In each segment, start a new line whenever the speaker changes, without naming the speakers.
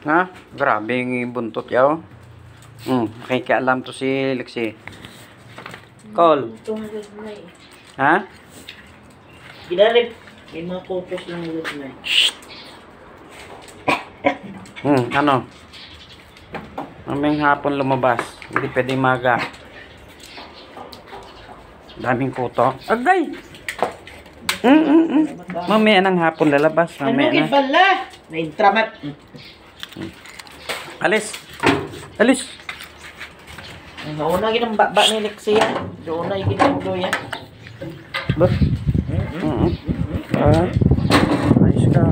Ha? Grabe yung buntot yaw. Nakikialam to si Lexi. Call. Ha?
Ginalip. May mga photos lang ulit na.
Shh. Ano? Mamayang hapon lumabas. Hindi pwede maga. Daming kuto. Agay! Mamaya ng hapon lalabas. Mamaya
Ano
na.
pala? Na-intramat.
Alis! Alis!
Nauna yung baba ni Lexi yan. Nauna yung ginamulo yan.
Ba't? Ayos ka.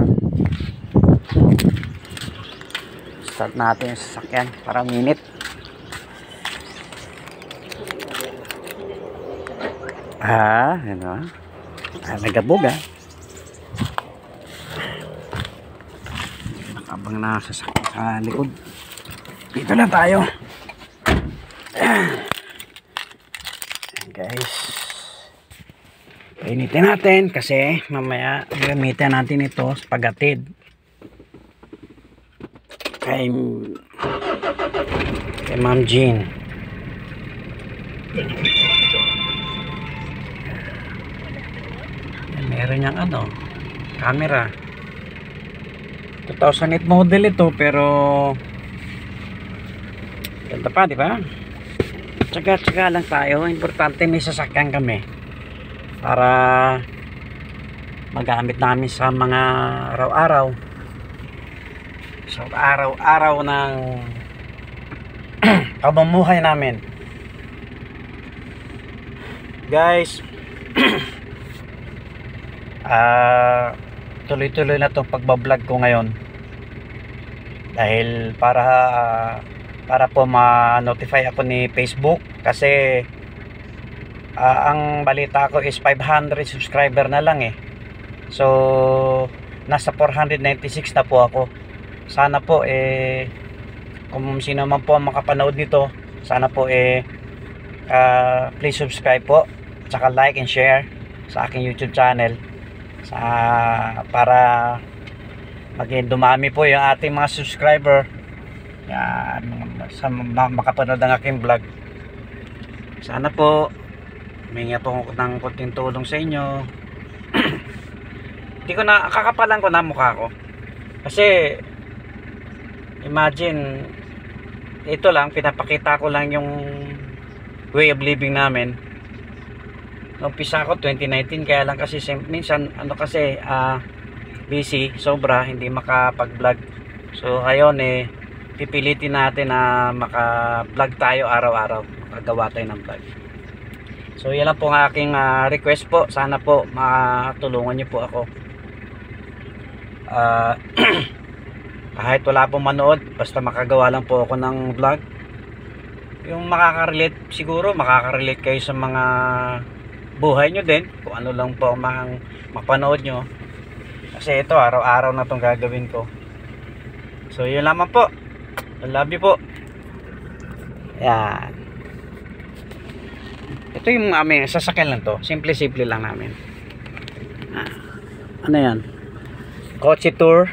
Start natin yung sasakyan para minute. Ano? Nagabog nakabang na sasakyan sa likod. Dito lang tayo. Ayan guys. Painitin natin kasi mamaya gamitin natin ito sa paghatid. Kay Ma'am Jean. Meron niyang camera. 2008 model ito pero ganda pa, di ba? Tsaga-tsaga lang tayo. Importante may sasakyan kami para magamit namin sa mga araw-araw. So araw-araw ng pamumuhay namin. Guys, tuloy-tuloy na itong pagbablog ko ngayon dahil para po ma-notify ako ni Facebook kasi ang balita ko is 500 subscriber na lang so nasa 496 na po ako. Sana po kung sino man po ang makapanood nito, sana po please subscribe po, tsaka like and share sa aking YouTube channel para maging dumami po yung ating mga subscriber. Yan, makapanood ng aking vlog. Sana po humingi po ako ng konting tulong sa inyo. Hindi ko na kakapalan ko na mukha ko kasi imagine ito lang, pinapakita ko lang yung way of living namin. Umpisa ako 2019 kaya lang kasi minsan kasi busy sobra, hindi makapag-vlog. So ngayon pipilitin natin na maka-vlog tayo araw-araw, makagawa tayo ng vlog. So yan lang po ang aking request po. Sana po matulungan niyo po ako. Kahit wala pong manood, basta makagawa lang po ako ng vlog. Yung makaka-relate, siguro makaka-relate kayo sa mga buhay nyo din, kung ano lang po mapanood nyo. Kasi ito araw-araw na itong gagawin ko. So yun lamang po. I love you po. Yan. Ito yung aming sasakyan lang to. Simple-simple lang namin. Ano yan? Kotse tour.